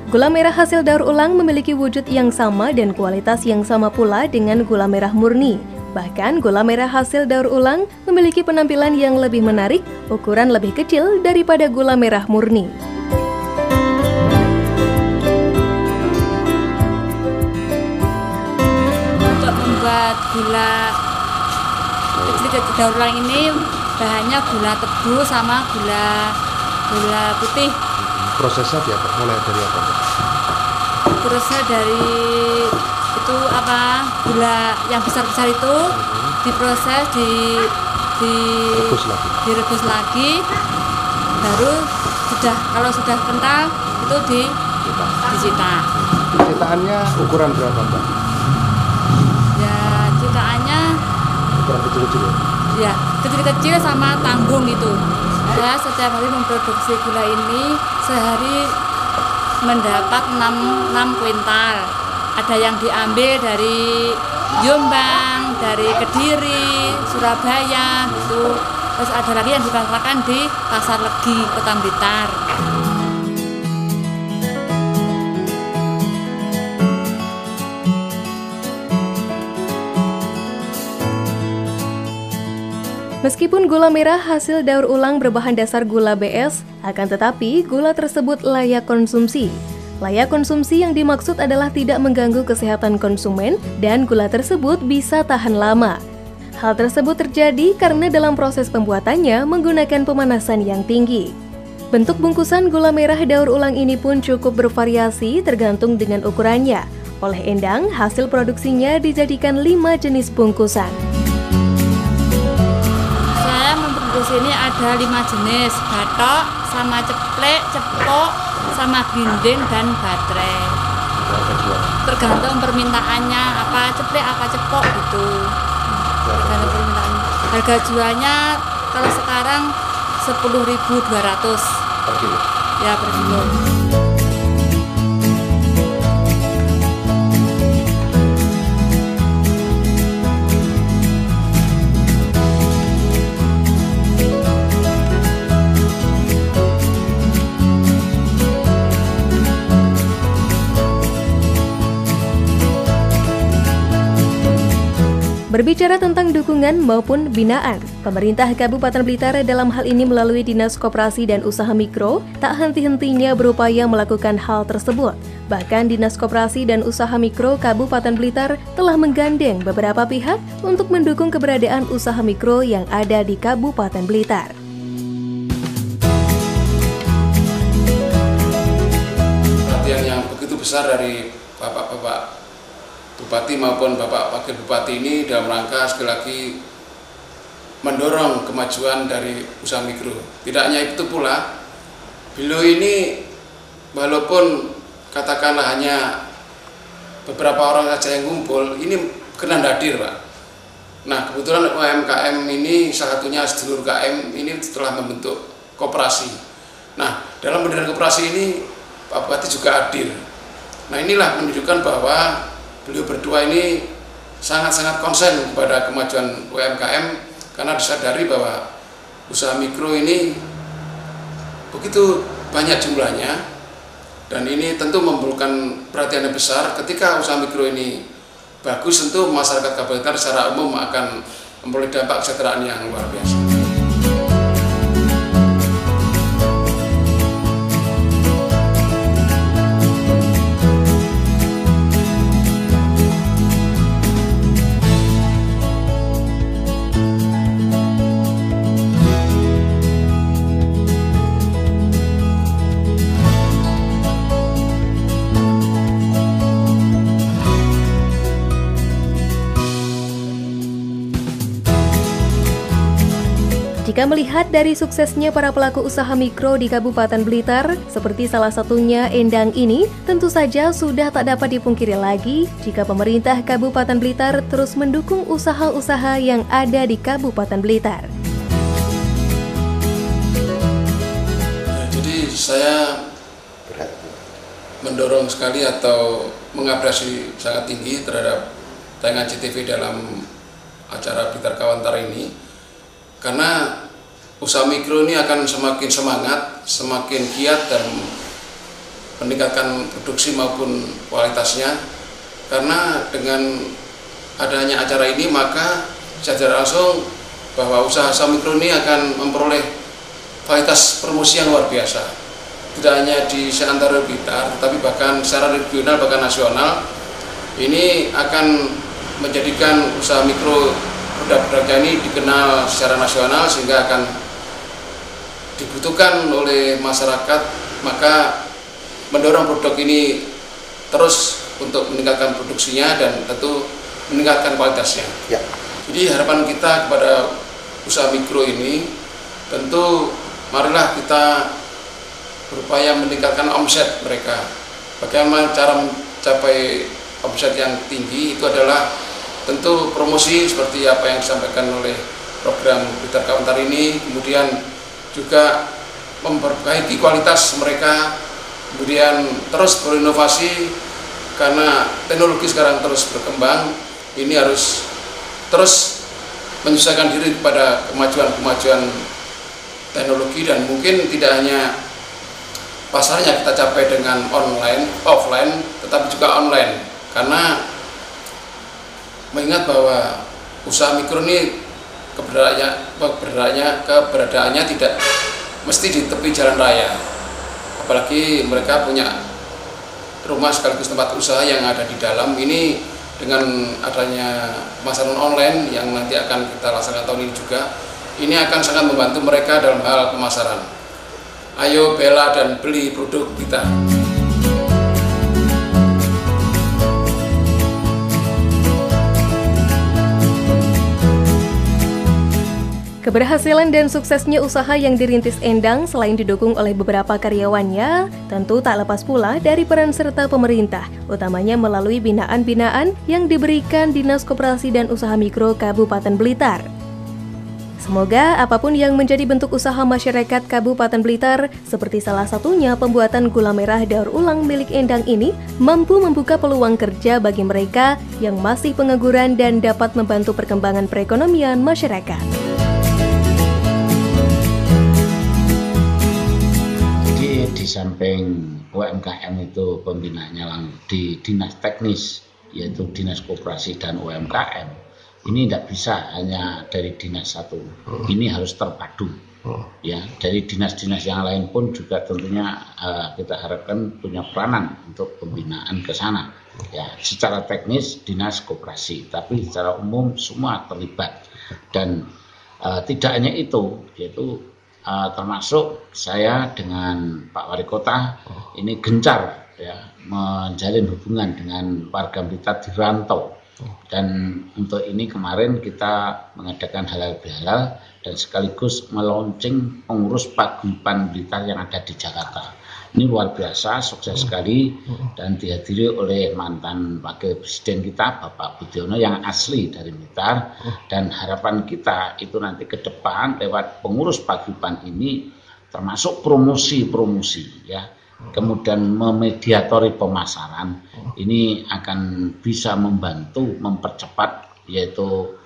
Gula merah hasil daur ulang memiliki wujud yang sama dan kualitas yang sama pula dengan gula merah murni. Bahkan gula merah hasil daur ulang memiliki penampilan yang lebih menarik, ukuran lebih kecil daripada gula merah murni. Buat gula kecil daur ulang ini bahannya gula tebu sama gula putih. Prosesnya mulai dari apa? Prosesnya dari itu gula yang besar-besar itu diproses direbus lagi, baru kalau sudah kental itu dicetak. Cetakannya ukuran berapa, Mbak? Ukuran kecil-kecil ya? Kecil-kecil sama tanggung itu. Saya setiap hari memproduksi gula ini sehari mendapat 6 kuintal. Ada yang diambil dari Jombang, dari Kediri, Surabaya gitu. Terus ada lagi yang dipasarkan di Pasar Legi, Kota Blitar. Meskipun gula merah hasil daur ulang berbahan dasar gula BS, akan tetapi gula tersebut layak konsumsi. Layak konsumsi yang dimaksud adalah tidak mengganggu kesehatan konsumen dan gula tersebut bisa tahan lama. Hal tersebut terjadi karena dalam proses pembuatannya menggunakan pemanasan yang tinggi. Bentuk bungkusan gula merah daur ulang ini pun cukup bervariasi tergantung dengan ukurannya. Oleh Endang, hasil produksinya dijadikan 5 jenis bungkusan. Di sini ada 5 jenis, batok, sama ceplek, cepok, sama glinden dan baterai. Tergantung permintaannya, apa ceplek, apa cepok gitu. Tergantung permintaan. Harga jualnya kalau sekarang 10.200 per kilo. Ya, per kilo. Berbicara tentang dukungan maupun binaan, pemerintah Kabupaten Blitar dalam hal ini melalui Dinas Koperasi dan Usaha Mikro tak henti-hentinya berupaya melakukan hal tersebut. Bahkan Dinas Koperasi dan Usaha Mikro Kabupaten Blitar telah menggandeng beberapa pihak untuk mendukung keberadaan usaha mikro yang ada di Kabupaten Blitar. Perhatian yang begitu besar dari Bapak-Bapak Bupati maupun Bapak Wakil Bupati ini dalam rangka sekali lagi mendorong kemajuan dari usaha mikro. Tidak hanya itu pula, beliau ini walaupun katakanlah hanya beberapa orang saja yang ngumpul, ini kena hadir, Pak. Nah, kebetulan UMKM ini salah satunya sedulur KM ini setelah membentuk koperasi. Nah, dalam pendirian koperasi ini Pak Bupati juga hadir. Nah, inilah menunjukkan bahwa beliau berdua ini sangat-sangat konsen kepada kemajuan UMKM karena disadari bahwa usaha mikro ini begitu banyak jumlahnya dan ini tentu memerlukan perhatian yang besar ketika usaha mikro ini bagus, tentu masyarakat Kabupaten Blitar secara umum akan memperoleh dampak kesejahteraan yang luar biasa. Jika melihat dari suksesnya para pelaku usaha mikro di Kabupaten Blitar, seperti salah satunya Endang ini, tentu saja sudah tak dapat dipungkiri lagi jika pemerintah Kabupaten Blitar terus mendukung usaha-usaha yang ada di Kabupaten Blitar. Jadi saya mendorong sekali atau mengapresiasi sangat tinggi terhadap tayangan CTV dalam acara Blitar Kawantar ini, karena usaha mikro ini akan semakin semangat, semakin giat dan meningkatkan produksi maupun kualitasnya. Karena dengan adanya acara ini maka secara langsung bahwa usaha mikro ini akan memperoleh kualitas promosi yang luar biasa. Tidak hanya di seantero Blitar, tapi bahkan secara regional bahkan nasional. Ini akan menjadikan usaha mikro produk-produknya ini dikenal secara nasional sehingga akan dibutuhkan oleh masyarakat, maka mendorong produk ini terus untuk meningkatkan produksinya dan tentu meningkatkan kualitasnya. Ya. Jadi harapan kita kepada usaha mikro ini tentu marilah kita berupaya meningkatkan omset mereka. Bagaimana cara mencapai omset yang tinggi itu adalah tentu promosi seperti apa yang disampaikan oleh program Blitar Kawantar ini, kemudian juga memperbaiki kualitas mereka, kemudian terus berinovasi karena teknologi sekarang terus berkembang. Ini harus terus menyesuaikan diri kepada kemajuan teknologi, dan mungkin tidak hanya pasarnya kita capai dengan online, offline, tetapi juga online, karena mengingat bahwa usaha mikro ini keberadaannya tidak mesti di tepi jalan raya, apalagi mereka punya rumah sekaligus tempat usaha yang ada di dalam. Ini dengan adanya pemasaran online yang nanti akan kita laksanakan tahun ini juga, ini akan sangat membantu mereka dalam hal pemasaran. Ayo bela dan beli produk kita. Keberhasilan dan suksesnya usaha yang dirintis Endang selain didukung oleh beberapa karyawannya, tentu tak lepas pula dari peran serta pemerintah, utamanya melalui binaan-binaan yang diberikan Dinas Koperasi dan Usaha Mikro Kabupaten Blitar. Semoga apapun yang menjadi bentuk usaha masyarakat Kabupaten Blitar, seperti salah satunya pembuatan gula merah daur ulang milik Endang ini, mampu membuka peluang kerja bagi mereka yang masih pengangguran dan dapat membantu perkembangan perekonomian masyarakat. Di samping UMKM itu pembinaannya di dinas teknis, yaitu Dinas Koperasi dan UMKM, ini tidak bisa hanya dari dinas satu, ini harus terpadu. Ya, dari dinas-dinas yang lain pun juga tentunya kita harapkan punya peranan untuk pembinaan ke sana. Ya, secara teknis dinas koperasi, tapi secara umum semua terlibat. Dan tidak hanya itu, yaitu termasuk saya dengan Pak Wali Kota ini gencar ya menjalin hubungan dengan warga Blitar di rantau, dan untuk ini kemarin kita mengadakan halal bihalal dan sekaligus meluncing pengurus paguyuban Blitar yang ada di Jakarta. Ini luar biasa, sukses sekali, dan dihadiri oleh mantan Wakil Presiden kita Bapak Budiono yang asli dari Blitar. Dan harapan kita itu nanti ke depan lewat pengurus paguyuban ini termasuk promosi ya, kemudian memediatori pemasaran, ini akan bisa membantu mempercepat yaitu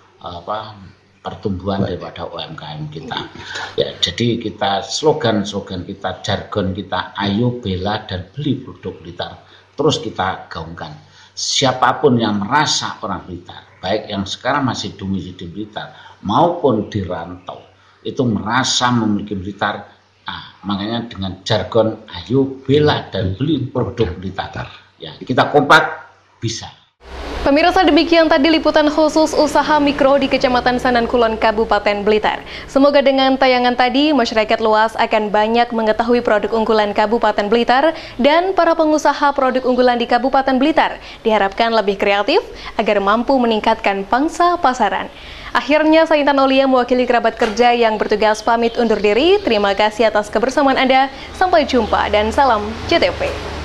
pertumbuhan daripada UMKM kita. Ya, jadi kita slogan kita, jargon kita, ayo bela dan beli produk Blitar, terus kita gaungkan. siapapun yang merasa orang Blitar, baik yang sekarang masih domisili di Blitar maupun di rantau, itu merasa memiliki Blitar, makanya dengan jargon ayo bela dan beli produk Blitar. Ya, kita kompak bisa. Pemirsa, demikian tadi liputan khusus usaha mikro di Kecamatan Sanan Kulon, Kabupaten Blitar. Semoga dengan tayangan tadi, masyarakat luas akan banyak mengetahui produk unggulan Kabupaten Blitar dan para pengusaha produk unggulan di Kabupaten Blitar diharapkan lebih kreatif agar mampu meningkatkan pangsa pasaran. Akhirnya, saya Intan Aulia mewakili kerabat kerja yang bertugas pamit undur diri. Terima kasih atas kebersamaan Anda. Sampai jumpa dan salam JTV.